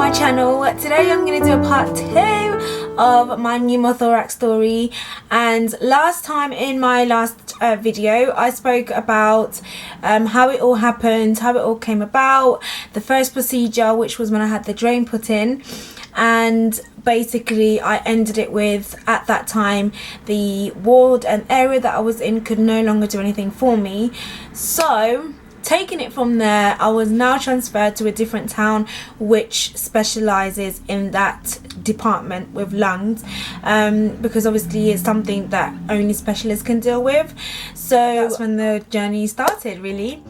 my channel. Today I'm going to do a part 2 of my pneumothorax story. And last time in my last video I spoke about how it all happened, how it all came about, the first procedure, which was when I had the drain put in, and basically I ended it with, at that time, the ward and area that I was in could no longer do anything for me. So taking it from there, I was now transferred to a different town which specializes in that department with lungs, because obviously it's something that only specialists can deal with. So that's when the journey started, really.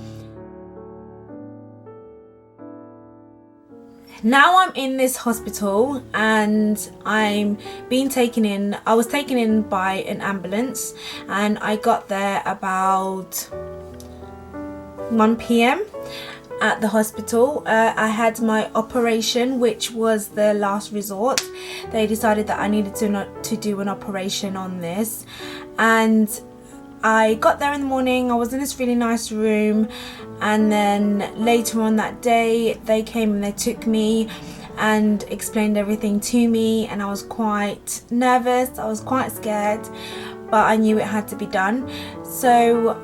Now I'm in this hospital and I'm being taken in. I was taken in by an ambulance and I got there about 1 p.m. at the hospital. I had my operation, which was the last resort. They decided that I needed to do an operation on this, and I got there in the morning. I was in this really nice room, and then later on that day they came and they took me and explained everything to me, and I was quite nervous, I was quite scared, but I knew it had to be done. So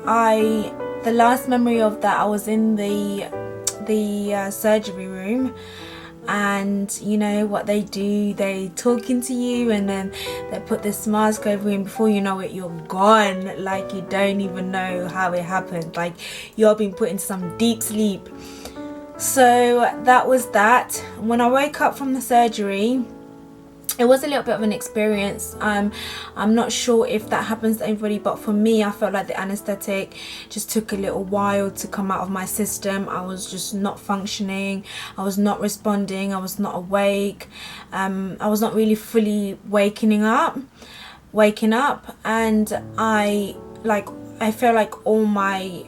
the last memory of that, I was in the surgery room, and you know what they do, they talking to you and then they put this mask over you, and before you know it you're gone, like you don't even know how it happened, like you're being put into some deep sleep. So that was that. When I woke up from the surgery, it was a little bit of an experience. I'm not sure if that happens to everybody, but for me, I felt like the anesthetic just took a little while to come out of my system. I was just not functioning, I was not responding, I was not awake, I was not really fully waking up, and I felt like all my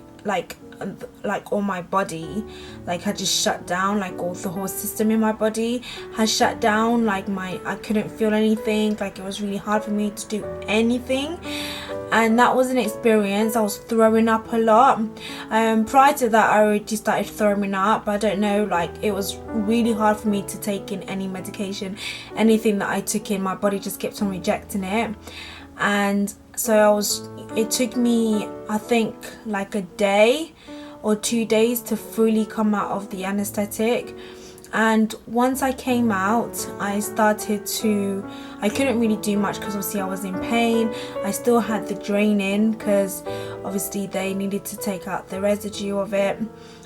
all my body had just shut down, like all the whole system in my body has shut down, like I couldn't feel anything, like it was really hard for me to do anything. And that was an experience. I was throwing up a lot. Prior to that I already started throwing up. I don't know, like it was really hard for me to take in any medication. Anything that I took in, my body just kept on rejecting it. And so it took me, I think, like a day or 2 days to fully come out of the anesthetic. And once I came out, I couldn't really do much because obviously I was in pain. I still had the drain in because obviously they needed to take out the residue of it.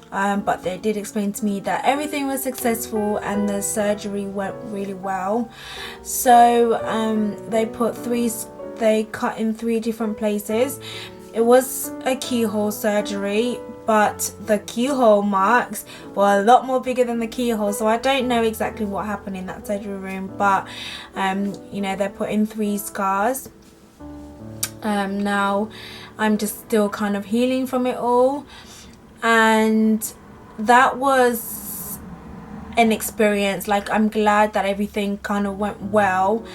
But they did explain to me that everything was successful and the surgery went really well. So they cut in 3 different places. It was a keyhole surgery, but the keyhole marks were a lot more bigger than the keyhole, so I don't know exactly what happened in that surgery room, but you know, they put in 3 scars. Now I'm just still kind of healing from it all, and that was an experience. Like, I'm glad that everything kind of went well.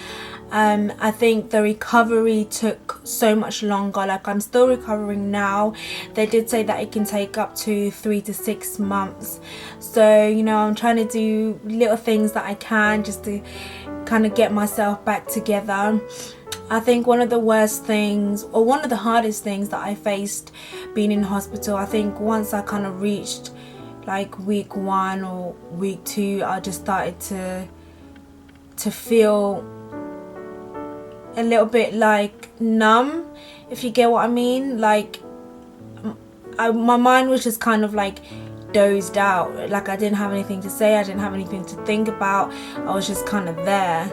I think the recovery took so much longer. Like, I'm still recovering now. They did say that it can take up to 3 to 6 months. So, you know, I'm trying to do little things that I can just to kind of get myself back together. I think one of the worst things, or one of the hardest things that I faced being in hospital, I think once I kind of reached like week 1 or week 2, I just started to feel a little bit like numb, if you get what I mean. Like my mind was just kind of like dozed out. Like, I didn't have anything to say, I didn't have anything to think about. I was just kind of there,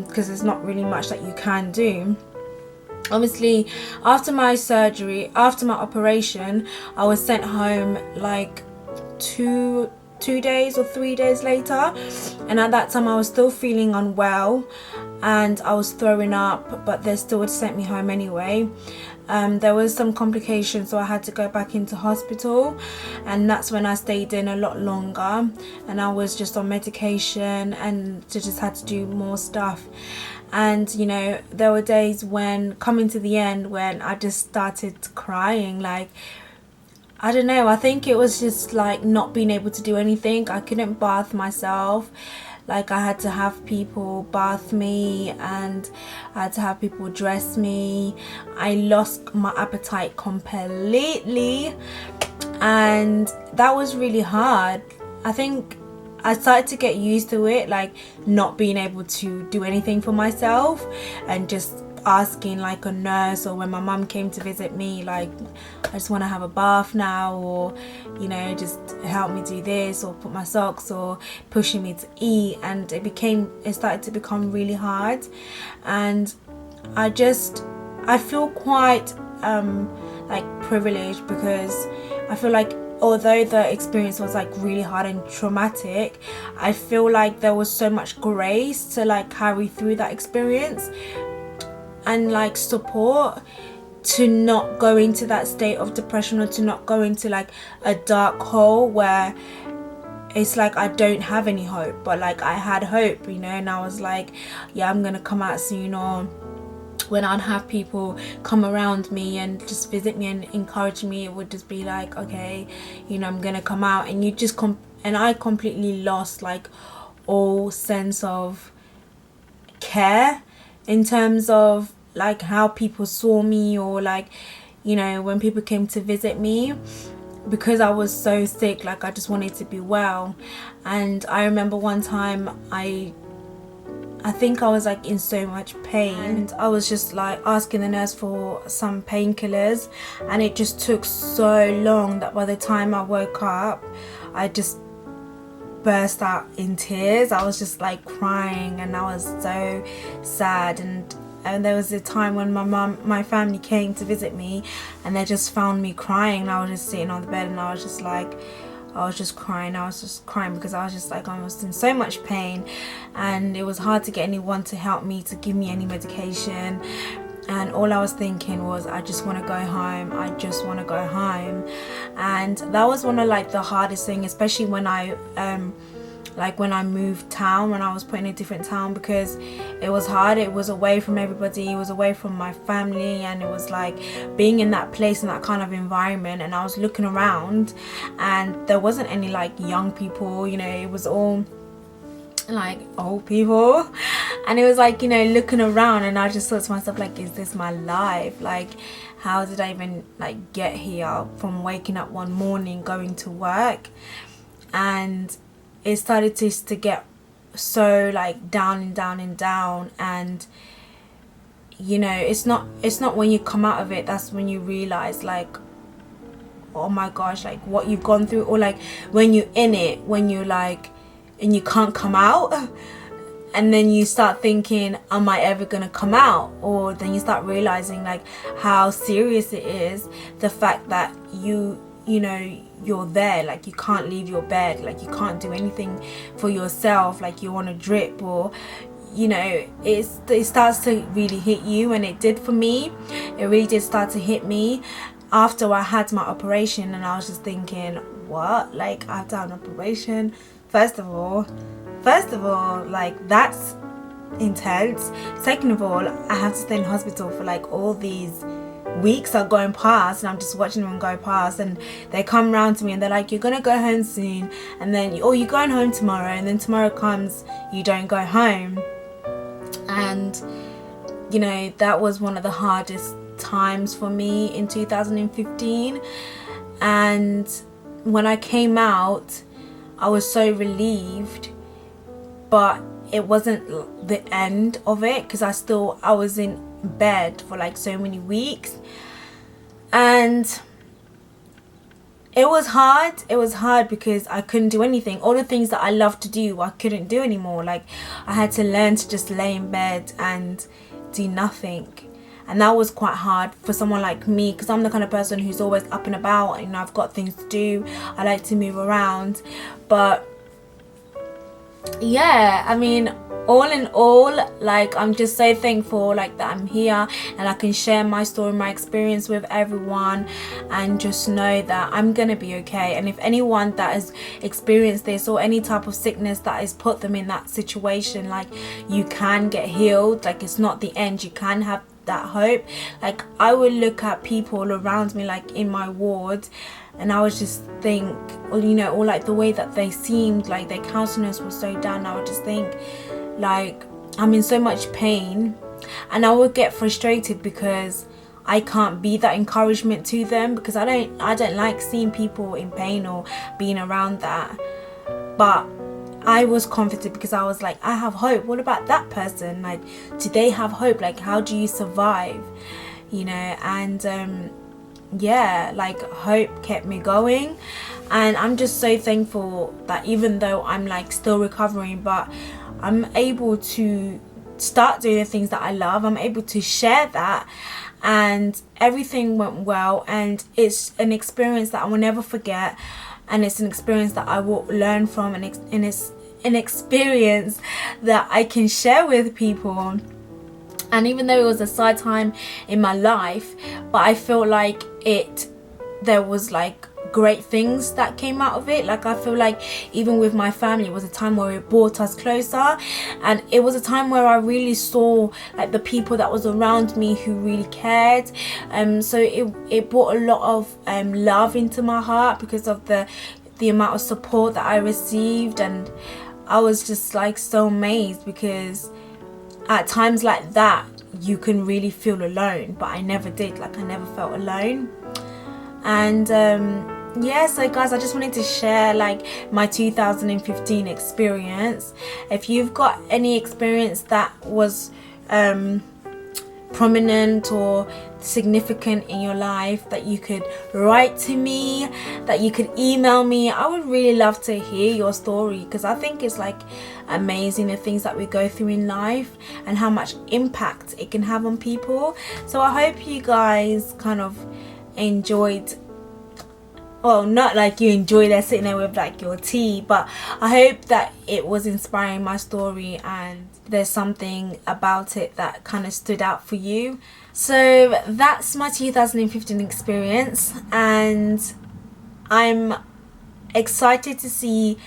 because there's not really much that you can do. Obviously, after my surgery, after my operation, I was sent home like 2 days or 3 days later, and at that time I was still feeling unwell and I was throwing up, but they still sent me home anyway. There was some complications, so I had to go back into hospital, and that's when I stayed in a lot longer, and I was just on medication and just had to do more stuff. And you know, there were days when, coming to the end, when I just started crying. Like, I don't know, I think it was just like not being able to do anything. I couldn't bath myself. Like I had to have people bath me, and I had to have people dress me. I lost my appetite completely, and that was really hard. I think I started to get used to it, like not being able to do anything for myself and just asking like a nurse, or when my mum came to visit me, like I just want to have a bath now, or you know, just help me do this, or put my socks, or pushing me to eat. And it started to become really hard. And I feel quite like privileged, because I feel like although the experience was like really hard and traumatic, I feel like there was so much grace to like carry through that experience, and like support to not go into that state of depression, or to not go into like a dark hole where it's like I don't have any hope. But like I had hope, you know, and I was like, yeah, I'm gonna come out soon. Or when I'd have people come around me and just visit me and encourage me, it would just be like, okay, you know, I'm gonna come out. And and I completely lost like all sense of care in terms of like how people saw me, or like, you know, when people came to visit me, because I was so sick. Like I just wanted to be well. And I remember one time I think I was like in so much pain, and I was just like asking the nurse for some painkillers, and it just took so long that by the time I woke up, I just burst out in tears. I was just like crying, and I was so sad. And there was a time when my family came to visit me, and they just found me crying, and I was just sitting on the bed, and I was just crying because I was just like, I was in so much pain, and it was hard to get anyone to help me, to give me any medication. And all I was thinking was, I just want to go home. I just want to go home. And that was one of like the hardest thing, especially when I moved town, when I was put in a different town, because it was hard. It was away from everybody, it was away from my family, and it was like being in that place, in that kind of environment. And I was looking around, and there wasn't any like young people, you know, it was all like old people. And it was like, you know, looking around, and I just thought to myself, like, is this my life? Like, how did I even like get here, from waking up one morning, going to work? And it started to get so like down and down and down. And you know, it's not when you come out of it that's when you realize, like, oh my gosh, like what you've gone through. Or like when you're in it, when you're like, and you can't come out, and then you start thinking, am I ever gonna come out? Or then you start realizing like how serious it is, the fact that you know, you're there, like you can't leave your bed, like you can't do anything for yourself, like you want to drip, or you know, it starts to really hit you. And it did for me. It really did start to hit me after I had my operation. And I was just thinking, what, like I've done an operation? First of all, like that's intense. Second of all, I have to stay in hospital for like all these weeks are going past, and I'm just watching them go past, and they come round to me and they're like, you're gonna go home soon, and then you're going home tomorrow, and then tomorrow comes, you don't go home. And you know, that was one of the hardest times for me in 2015. And when I came out, I was so relieved, but it wasn't the end of it, because I was in bed for like so many weeks. And it was hard because I couldn't do anything. All the things that I love to do, I couldn't do anymore. Like I had to learn to just lay in bed and do nothing. And that was quite hard for someone like me, because I'm the kind of person who's always up and about, and I've got things to do. I like to move around. But yeah, I mean, all in all, like I'm just so thankful like that I'm here, and I can share my story, my experience with everyone, and just know that I'm gonna be okay. And if anyone that has experienced this, or any type of sickness that has put them in that situation, like you can get healed. Like it's not the end, you can have that hope. Like I would look at people around me, like in my ward, and I would just think, or you know, or like the way that they seemed, like their countenance was so down, I would just think like I'm in so much pain, and I would get frustrated because I can't be that encouragement to them, because I don't like seeing people in pain or being around that. But I was confident because I was like, I have hope. What about that person? Like, do they have hope? Like, how do you survive? You know, and yeah, like hope kept me going. And I'm just so thankful that even though I'm like still recovering, but I'm able to start doing the things that I love. I'm able to share that, and everything went well, and it's an experience that I will never forget, and it's an experience that I will learn from, and it's an experience that I can share with people. And even though it was a sad time in my life, but I feel like there was like great things that came out of it. Like I feel like even with my family, it was a time where it brought us closer, and it was a time where I really saw like the people that was around me who really cared. So it brought a lot of love into my heart because of the amount of support that I received. And I was just like so amazed, because at times like that you can really feel alone, but I never did. Like I never felt alone. And yeah, so guys, I just wanted to share like my 2015 experience. If you've got any experience that was prominent or significant in your life, that you could write to me, that you could email me, I would really love to hear your story, because I think it's like amazing the things that we go through in life and how much impact it can have on people. So I hope you guys kind of enjoyed, well, not like you enjoyed there sitting there with like your tea, but I hope that it was inspiring, my story, and there's something about it that kind of stood out for you. So that's my 2015 experience, and I'm excited to see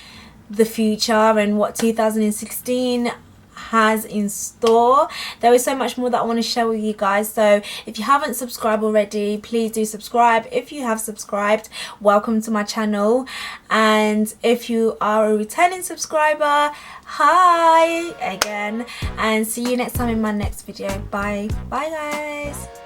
the future and what 2016 has in store. There is so much more that I want to share with you guys, so if you haven't subscribed already, please do subscribe. If you have subscribed, welcome to my channel, and if you are a returning subscriber, hi again, and see you next time in my next video. Bye guys.